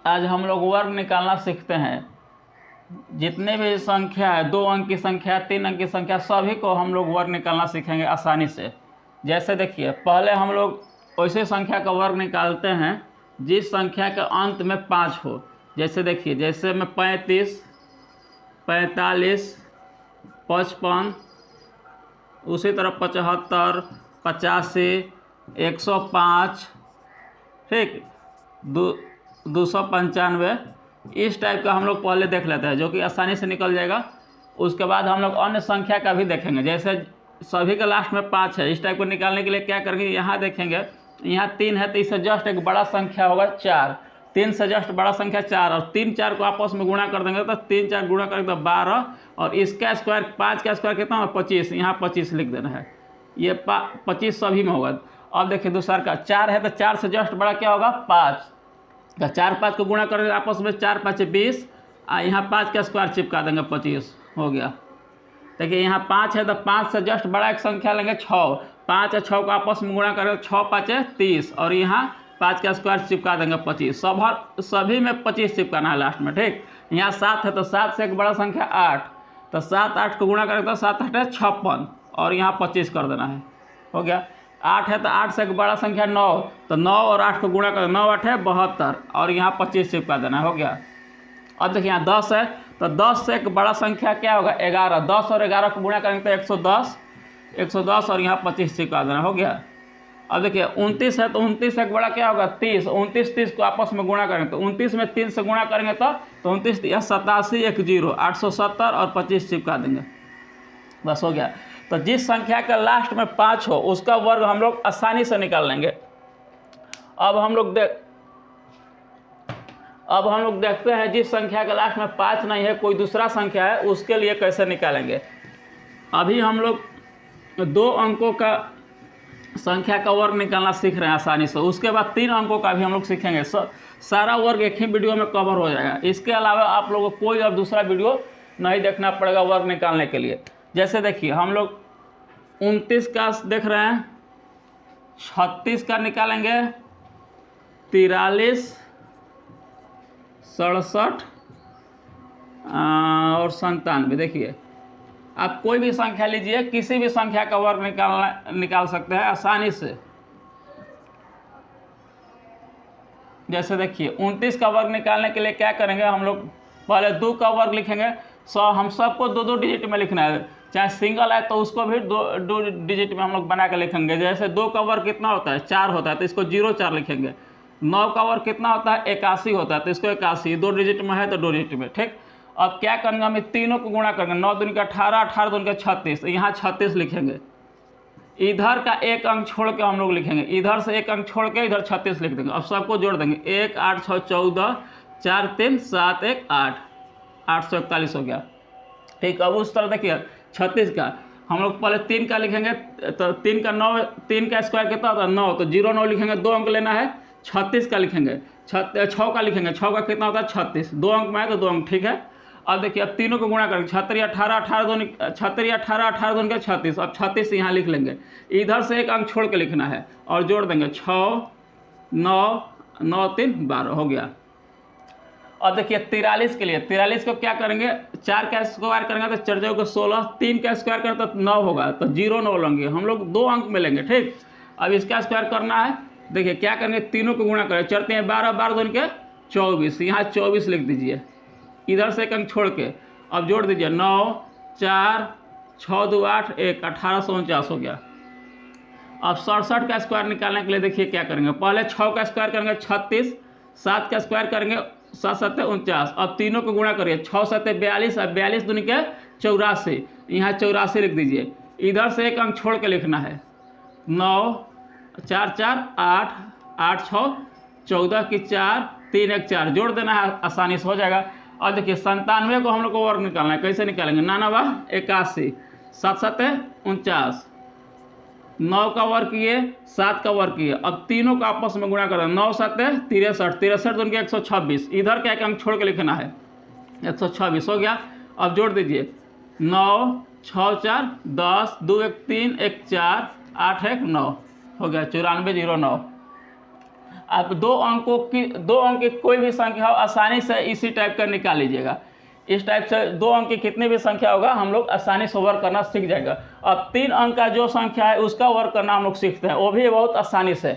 आज हम लोग वर्ग निकालना सीखते हैं। जितने भी संख्या है, 2 अंक की संख्या, 3 अंक की संख्या, सभी को हम लोग वर्ग निकालना सीखेंगे आसानी से। जैसे देखिए, पहले हम लोग वैसे संख्या का वर्ग निकालते हैं जिस संख्या के अंत में 5 हो। जैसे देखिए, जैसे में 35, 45, 55, उसी तरह 75, 85, 105, ठीक, 295, इस टाइप का हम लोग पहले देख लेते हैं, जो कि आसानी से निकल जाएगा। उसके बाद हम लोग अन्य संख्या का भी देखेंगे। जैसे सभी के लास्ट में 5 है, इस टाइप को निकालने के लिए क्या करेंगे, यहाँ देखेंगे, यहाँ 3 है तो इससे जस्ट एक बड़ा संख्या होगा 4, 3 से जस्ट बड़ा संख्या 4, और 3 4 को आपस में गुणा कर देंगे तो 3 4 गुणा करेंगे तो 12, और इसका स्क्वायर 5 का स्क्वायर कितना होगा 25, यहाँ 25 लिख देना है। ये 25 सभी में होगा। अब देखिए दूसरा का 4 है तो 4 से जस्ट बड़ा क्या होगा 5, तो 4 5 को गुणा करेंगे आपस में, 4 5 20, यहाँ 5 का स्क्वायर चिपका देंगे, 25 हो गया। देखिए यहाँ 5 है तो 5 से जस्ट बड़ा एक संख्या लेंगे 6, 5 और 6 को आपस में गुणा करेंगे, 6 5 30, और यहाँ 5 का स्क्वायर चिपका देंगे 25, सभी में 25 चिपकाना है लास्ट में, ठीक। यहाँ 7 है तो 7 से एक बड़ा संख्या 8, तो 7 8 को गुणा करेंगे तो 7 8 56, और यहाँ 25 कर देना है, हो गया। 8 है तो 8 से एक बड़ा संख्या 9, तो 9 और 8 को गुणा करें, 9 8 है 72, और यहाँ 25 चिपका देना, हो गया। अब देखिए यहाँ 10 है तो 10 से एक बड़ा संख्या क्या होगा 11, 10 और 11 को गुणा करेंगे तो 110, और यहाँ 25 चिपका देना, हो गया। अब देखिए 29 है तो 29 से एक बड़ा क्या होगा 30, 29 30 को आपस में गुणा करेंगे तो 29 में 3 से गुणा करेंगे तो 29 87 1 0 870, और 25 चिपका देंगे, बस हो गया। तो जिस संख्या का लास्ट में 5 हो उसका वर्ग हम लोग आसानी से निकाल लेंगे। अब हम लोग देखते हैं जिस संख्या के लास्ट में 5 नहीं है, कोई दूसरा संख्या है, उसके लिए कैसे निकालेंगे। अभी हम लोग 2 अंकों का संख्या का वर्ग निकालना सीख रहे हैं आसानी से। उसके बाद 3 अंकों का भी हम लोग सीखेंगे। सारा वर्ग एक ही वीडियो में कवर हो जाएगा। इसके अलावा आप लोगों को कोई और दूसरा वीडियो नहीं देखना पड़ेगा वर्ग निकालने के लिए। जैसे देखिए हम लोग 29 का देख रहे हैं, 36 का निकालेंगे, 43, 67 और 97। देखिए आप कोई भी संख्या लीजिए, किसी भी संख्या का वर्ग निकाल सकते हैं आसानी से। जैसे देखिए 29 का वर्ग निकालने के लिए क्या करेंगे, हम लोग पहले 2 का वर्ग लिखेंगे। हम सबको 2 डिजिट में लिखना है, चाहे सिंगल है तो उसको भी 2 डिजिट में हम लोग बना के लिखेंगे। जैसे 2 का वर्ग कितना होता है 4 होता है तो इसको 0 4 लिखेंगे। 9 का वर्ग कितना होता है 81 होता है तो इसको 81, 2 डिजिट में है तो 2 डिजिट में, ठीक। अब क्या करेंगे, हम तीनों को गुणा करेंगे, 9 दूनी का 18, 18 दूनी का 36, यहाँ 36 लिखेंगे। इधर का एक अंक छोड़ के हम लोग लिखेंगे, इधर से एक अंक छोड़ के इधर 36 लिख देंगे। अब सबको जोड़ देंगे, 1 8 6 14, 4 3 7 1 8, 841 हो गया, ठीक। अब उस तरह देखिए 36 का हम लोग पहले 3 का लिखेंगे, तो 3 का 9, 3 का स्क्वायर कितना होता है 9, तो 0 9 लिखेंगे, 2 अंक लेना है। 36 का लिखेंगे, 6 का लिखेंगे, 6 का कितना होता है 36, 2 अंक में है तो 2 अंक, ठीक है। अब देखिए अब तीनों को गुणा करेंगे, 36 18 18 2 36 18 18 2 का 36, अब 36 यहाँ लिख लेंगे। इधर से एक अंक छोड़ के लिखना है और जोड़ देंगे, 6 9 9 3 12 हो गया। अब देखिए 43 के लिए, 43 को क्या करेंगे, 4 का स्क्वायर करेंगे तो 4 4 16, 3 का स्क्वायर करें तो 9 होगा, तो 0 9 लेंगे, हम लोग 2 अंक में लेंगे, ठीक। अब इसका स्क्वायर करना है, देखिए क्या करेंगे, तीनों को गुणा करें, 4 3 12 12 2 के 24, यहाँ 24 लिख दीजिए, इधर से एक अंक छोड़ के। अब जोड़ दीजिए, 9 4 6 2 8 1 1849 हो गया। अब 67 का स्क्वायर निकालने के लिए देखिए क्या करेंगे, पहले 6 का स्क्वायर करेंगे 36, 7 का स्क्वायर करेंगे 7 7 49, अब तीनों को गुणा करिए, 6 7 42, अब 42 दूनी के 84, यहाँ 84 लिख दीजिए, इधर से एक अंक छोड़ के लिखना है, 9 4 4 8 8 6 14 की 4 3 1 4, जोड़ देना है, आसानी से हो जाएगा। और देखिए 97 को हम लोग को वर्ग निकालना है, कैसे निकालेंगे, 99 81, 7 7 49, 9 का वर्ग किए, 7 का वर्ग किए, अब तीनों का आपस में गुणा करें, 9 7 63, 63 दूनी के 126, इधर क्या एक अंक छोड़ के लिखना है, 126 हो गया। अब जोड़ दीजिए, 9 6 4 10 2 1 3 1 4 8 1 9 हो गया, 94 09। आप दो अंक की कोई भी संख्या हो आसानी से इसी टाइप का निकाल लीजिएगा। इस टाइप से 2 अंक की कितनी भी संख्या होगा हम लोग आसानी से वर्क करना सीख जाएगा। अब 3 अंक का जो संख्या है उसका वर्क करना हम लोग सीखते हैं, वो भी बहुत आसानी से।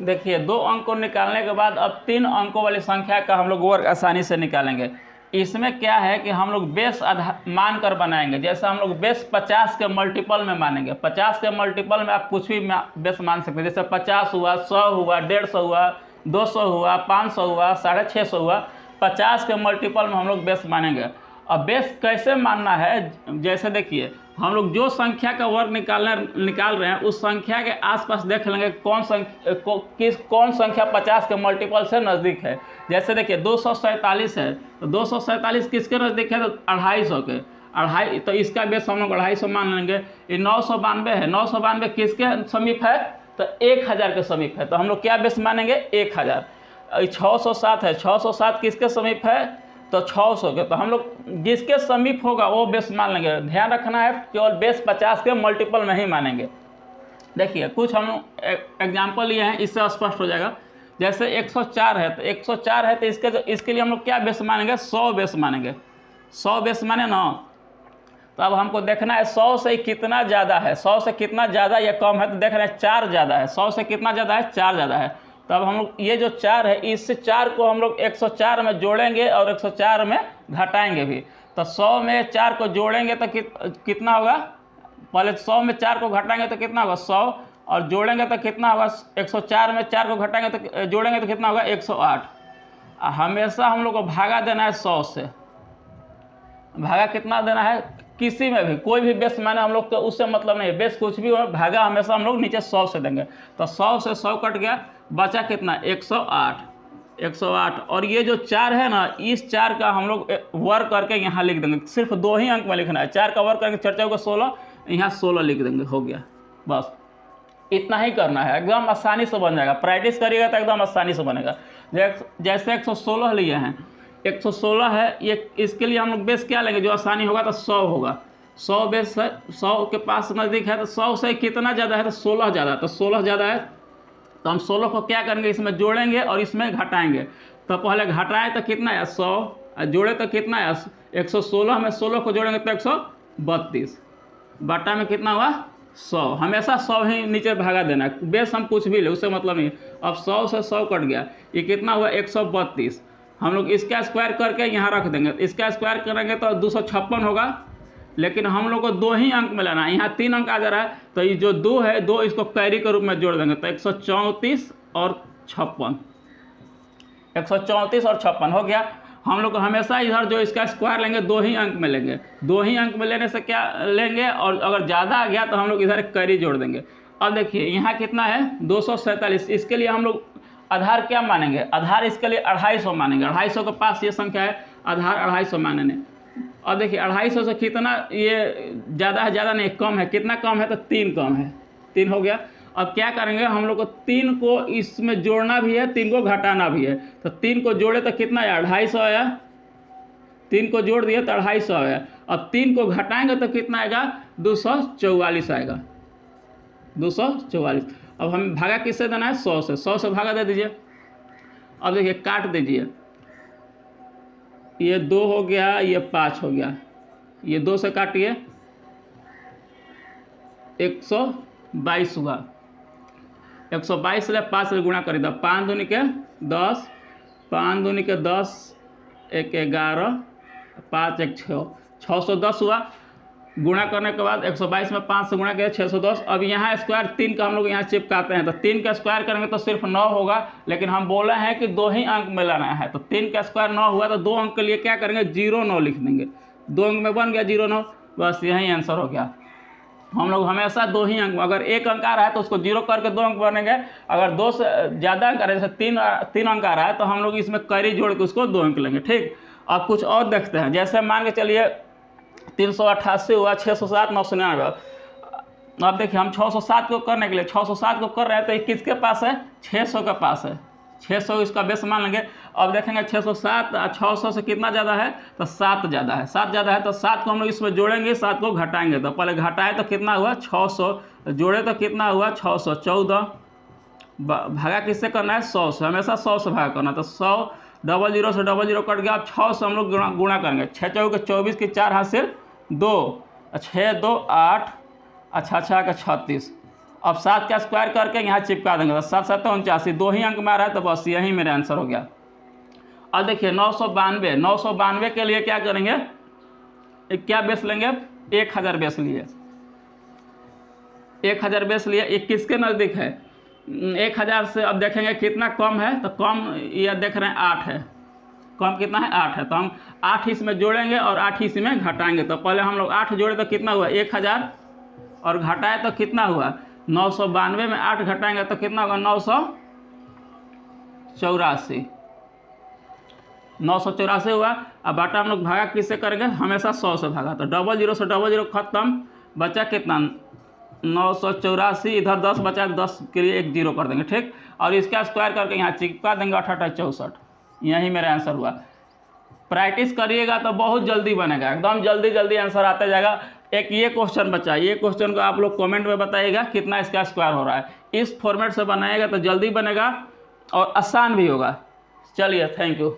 देखिए 2 अंक को निकालने के बाद अब 3 अंकों वाली संख्या का हम लोग वर्क आसानी से निकालेंगे। इसमें क्या है कि हम लोग बेस मान कर बनाएंगे। जैसे हम लोग बेस 50 के मल्टीपल में मानेंगे। 50 के मल्टीपल में आप कुछ भी बेस मान सकते हैं। जैसे 50 हुआ, 100 हुआ, 150 हुआ, 200 हुआ, 500 हुआ, 650 हुआ। 50 के मल्टीपल में हम लोग बेस मानेंगे। अब बेस कैसे मानना है, जैसे देखिए हम लोग जो संख्या का वर्ग निकाल रहे हैं उस संख्या के आसपास देख लेंगे कौन संख्या 50 के मल्टीपल से नज़दीक है। जैसे देखिए 247 है, तो 247 किसके नज़दीक है, तो 250 के। 2.5, तो इसका बेस हम लोग 250 मान लेंगे। ये 992 है, 992 किसके समीप है, तो 1000 के समीप है। तो हम लोग क्या बेस मानेंगे, 1000। 607 है, 607 किसके समीप है, तो 600 के। तो हम लोग जिसके समीप होगा वो बेस मान लेंगे। ध्यान रखना है केवल बेस 50 के मल्टीपल में ही मानेंगे। देखिए कुछ हम लोग एग्जाम्पल लिए हैं, इससे स्पष्ट हो जाएगा। जैसे 104 है, तो 104 है तो इसके लिए हम लोग क्या बेस मानेंगे, 100 बेस मानेंगे। 100 बेस माने ना, तो अब हमको देखना है 100 से कितना ज़्यादा है, 100 से कितना ज़्यादा या कम है। तो देख रहे हैं 4 ज़्यादा है, 100 से कितना ज़्यादा है, 4 ज़्यादा है। तो अब हम लोग ये जो 4 है, इस 4 को हम लोग 104 में जोड़ेंगे और 104 में घटाएंगे भी। तो 100 में 4 को जोड़ेंगे तो कितना होगा, पहले 100 में 4 को घटाएंगे तो कितना होगा 100, और जोड़ेंगे तो कितना होगा 104 में 4 को घटाएंगे तो जोड़ेंगे तो कितना होगा 108। हमेशा हम लोग को भागा देना है 100 से। भागा कितना देना है, किसी में भी कोई भी बेस माने हम लोग तो उससे मतलब नहीं है, बेस कुछ भी हो, भागा हमेशा हम लोग नीचे 100 से देंगे। तो 100 से 100 कट गया, बचा कितना 108। 108 और ये जो 4 है ना, इस 4 का हम लोग वर्क करके यहाँ लिख देंगे। सिर्फ 2 ही अंक में लिखना है। 4 का वर्क करके चर्चा होगा 16, यहाँ 16 लिख देंगे, हो गया। बस इतना ही करना है, एकदम आसानी से बन जाएगा। प्रैक्टिस करिएगा तो एकदम आसानी से बनेगा। जैसे 116 लिए हैं, 116 है, ये इसके लिए हम लोग बेस क्या लेंगे, जो आसानी होगा तो 100 होगा। 100 बेस है, 100 के पास नज़दीक है, तो 100 से कितना ज़्यादा है, तो 16 ज़्यादा है। तो 16 ज़्यादा है तो हम 16 को क्या करेंगे, इसमें जोड़ेंगे और इसमें घटाएंगे। तो पहले घटाएं तो कितना है 100, जोड़े तो कितना है 116 में 16 को जोड़ेंगे तो 132, बटा में कितना हुआ 100। हमेशा 100 ही नीचे भागा देना है, बेस हम कुछ भी ले उससे मतलब नहीं। अब 100 से 100 कट गया, ये कितना हुआ 132। हम लोग इसका स्क्वायर करके यहाँ रख देंगे। इसका स्क्वायर करेंगे तो 256 होगा, लेकिन हम लोग को 2 ही अंक में लाना है। यहाँ 3 अंक आ जा रहा है, तो ये जो 2 है, 2 इसको कैरी के रूप में जोड़ देंगे। तो 134 और 56, 134 और 56 हो गया। हम लोग हमेशा इधर जो इसका स्क्वायर लेंगे 2 ही अंक में लेंगे। 2 ही अंक में लेने से क्या लेंगे, और अगर ज़्यादा आ गया तो हम लोग इधर कैरी जोड़ देंगे। अब देखिए यहाँ कितना है 247। इसके लिए हम लोग आधार क्या मानेंगे, आधार इसके लिए 250 मानेंगे। 250 के पास ये संख्या है, आधार 250 मानेंगे। अब देखिए 250 से कितना ये ज़्यादा है, ज़्यादा नहीं, कम है। कितना कम है, तो 3 कम है, 3 हो गया। अब क्या करेंगे, हम लोग को 3 को इसमें जोड़ना भी है, 3 को घटाना भी है। तो 3 को जोड़े तो कितना आया 250 आया, 3 को जोड़ दिए तो 250 आया। अब 3 को घटाएंगे तो कितना आएगा 244 आएगा, 244। अब हमें भागा किससे देना है 100 से, 100 से भागा दे दीजिए। अब देखिए काट दीजिए, ये 2 हो गया, ये 5 हो गया, ये 2 से काटिए 122 हुआ। 122 से 5 से गुणा कर दिया, 5 दूनी के 10, 5 दूनी के 10, 1 11, 5 1 6, 610 हुआ। गुणा करने के बाद 122 में 5 से गुणा किया 610। अब यहाँ स्क्वायर 3 का हम लोग यहाँ चिपकाते हैं, तो 3 का स्क्वायर करेंगे तो सिर्फ 9 होगा, लेकिन हम बोले हैं कि 2 ही अंक में लाना है। तो 3 का स्क्वायर 9 हुआ, तो 2 अंक के लिए क्या करेंगे 09 लिख देंगे। 2 अंक में बन गया 09, बस यही आंसर हो गया। हम लोग हमेशा 2 ही अंक, अगर 1 अंक आ रहा है तो उसको 0 करके 2 अंक बनेंगे। अगर 2 से ज़्यादा अंक आ रहा है, जैसे 3 अंक आ रहा है, तो हम लोग इसमें कैरी जोड़ के उसको 2 अंक लेंगे। ठीक, अब कुछ और देखते हैं। जैसे मान के चलिए 388 हुआ, 607, 999। अब देखिए हम 607 को करने के लिए 607 को कर रहे हैं, तो ये किसके पास है 600 के पास है। 600 इसका बेस मान लेंगे। अब देखेंगे 607 600 से कितना ज़्यादा है, तो 7 ज़्यादा है, 7 ज़्यादा है, तो 7 को हम लोग इसमें जोड़ेंगे, 7 को घटाएंगे। तो पहले घटाए तो कितना हुआ 600, जोड़े तो कितना हुआ 614, भागा किससे करना है 100 से, हमेशा 100 से भागा करना। तो 100 00 से 00 कट गया। अब 6 से हम लोग गुणा करेंगे, 6 चौके 24 की 4 हाथ से 2, 6 2 8, अच्छा का 36। अब 7 का स्क्वायर करके यहाँ चिपका देंगे, तो 7 7 89, 2 ही अंक में आ रहा है, तो बस यही मेरा आंसर हो गया। अब देखिए 992 के लिए क्या करेंगे, क्या बेस लेंगे, 1000 बेस लिए, 1000 बेस लिए। ये किसके नज़दीक है 1000 से। अब देखेंगे कितना कम है, तो कम ये देख रहे हैं 8 है, कम कितना है 8 है, तो हम 8 इसमें जोड़ेंगे और 8 इसमें घटाएंगे। तो पहले हम लोग 8 जोड़े तो कितना हुआ 1000, और घटाए तो कितना हुआ 992 में 8 घटाएंगे तो कितना होगा 984 हुआ। अब बाटा हम लोग भागा किससे करेंगे, हमेशा 100 से भागा, तो 00 से 00 खत्म, बचा कितना 984, इधर 10 बचा, 10 के लिए एक 0 कर देंगे, ठीक। और इसका स्क्वायर करके यहाँ चिपका देंगे 88 64, यही मेरा आंसर हुआ। प्रैक्टिस करिएगा तो बहुत जल्दी बनेगा, एकदम जल्दी आंसर आता जाएगा। एक ये क्वेश्चन बचा, ये क्वेश्चन को आप लोग कमेंट में बताइएगा कितना इसका स्क्वायर हो रहा है। इस फॉर्मेट से बनाएगा तो जल्दी बनेगा और आसान भी होगा। चलिए, थैंक यू।